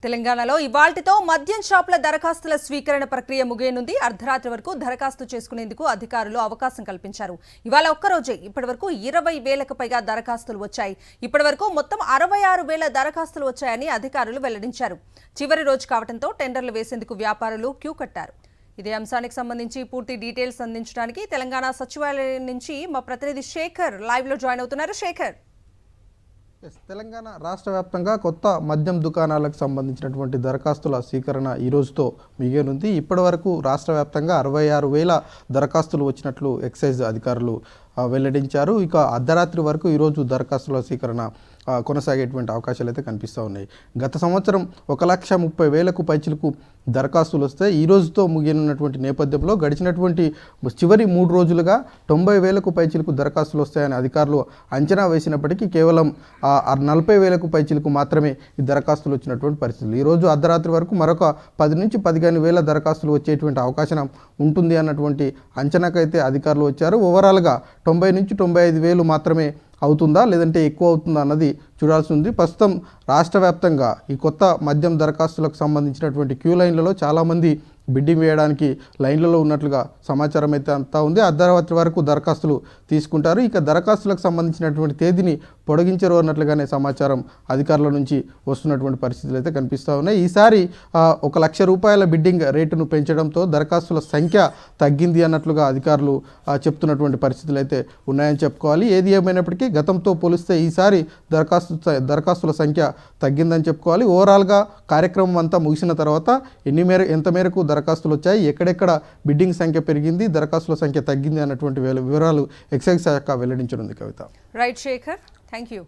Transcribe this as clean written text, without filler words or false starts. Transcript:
తెలంగాణలో ఇవాల్టితో మద్యం షాపుల దరఖాస్తుల స్వీకరణ ప్రక్రియ ముగియనుంది. అర్ధరాత్రి వరకు దరఖాస్తు చేసుకునేందుకు అధికారులు అవకాశం కల్పించారు. ఇవాళ ఒక్కరోజే ఇప్పటివరకు 20,000కు పైగా దరఖాస్తులు వచ్చాయి. ఇప్పటివరకు మొత్తం 66,000 దరఖాస్తులు వచ్చాయని అధికారులు వెల్లడించారు. చివరి రోజు కావడంతో టెండర్లు వేసేందుకు వ్యాపారులు క్యూ కట్టారు. ఇదే అంశానికి సంబంధించి పూర్తి డీటెయిల్స్ అందించడానికి తెలంగాణ సచివాలయం నుంచి మా ప్రతినిధి శేఖర్ లైవ్ లో జాయిన్ అవుతున్నారు. శేఖర్, తెలంగాణ రాష్ట్ర వ్యాప్తంగా కొత్త మద్యం దుకాణాలకు సంబంధించినటువంటి దరఖాస్తుల స్వీకరణ ఈ రోజుతో మిగిలినుంది. ఇప్పటి వరకు రాష్ట్ర వ్యాప్తంగా 66,000 దరఖాస్తులు వచ్చినట్లు ఎక్సైజ్ అధికారులు వెల్లడించారు. ఇక అర్ధరాత్రి వరకు ఈరోజు దరఖాస్తుల స్వీకరణ కొనసాగేటువంటి అవకాశాలు అయితే కనిపిస్తూ ఉన్నాయి. గత సంవత్సరం 1,30,000కు పైచిలకు దరఖాస్తులు వస్తే ఈ రోజుతో ముగియనున్నటువంటి నేపథ్యంలో గడిచినటువంటి చివరి 3 రోజులుగా 90,000కు పైచిలకు దరఖాస్తులు వస్తాయని అధికారులు అంచనా వేసినప్పటికీ కేవలం 40,000కు పైచిలకు మాత్రమే ఈ దరఖాస్తులు వచ్చినటువంటి పరిస్థితులు. ఈరోజు అర్ధరాత్రి వరకు మరొక 10 నుంచి 15,000 దరఖాస్తులు వచ్చేటువంటి అవకాశం ఉంటుంది అన్నటువంటి అంచనాకైతే అధికారులు వచ్చారు. ఓవరాల్గా 90 నుంచి 95,000 మాత్రమే అవుతుందా లేదంటే ఎక్కువ అవుతుందా అన్నది చూడాల్సి ఉంది. ప్రస్తుతం రాష్ట్ర వ్యాప్తంగా ఈ కొత్త మద్యం దరఖాస్తులకు సంబంధించినటువంటి క్యూ లైన్లలో చాలామంది బిడ్డింగ్ వేయడానికి లైన్లలో ఉన్నట్లుగా సమాచారం అయితే అంతా ఉంది. అర్ధరాత్రి వరకు దరఖాస్తులు తీసుకుంటారు. ఇక దరఖాస్తులకు సంబంధించినటువంటి తేదీని పొడిగించరు అన్నట్లుగానే సమాచారం అధికారుల నుంచి వస్తున్నటువంటి పరిస్థితులు అయితే కనిపిస్తూ ఉన్నాయి. ఈసారి 1,00,000 రూపాయల బిడ్డింగ్ రేటును పెంచడంతో దరఖాస్తుల సంఖ్య తగ్గింది అన్నట్లుగా అధికారులు చెప్తున్నటువంటి పరిస్థితులు అయితే ఉన్నాయని చెప్పుకోవాలి. ఏది ఏమైనప్పటికీ గతంతో పోలిస్తే ఈసారి దరఖాస్తుల సంఖ్య తగ్గిందని చెప్పుకోవాలి. ఓవరాల్గా కార్యక్రమం అంతా ముగిసిన తర్వాత ఎంత మేరకు దరఖాస్తులు వచ్చాయి, ఎక్కడెక్కడ బిడ్డింగ్ సంఖ్య పెరిగింది, దరఖాస్తుల సంఖ్య తగ్గింది అన్నటువంటి వివరాలు ఎక్సైజ్ శాఖ వెల్లడించనుంది. Kavitha. Right Shekhar, thank you.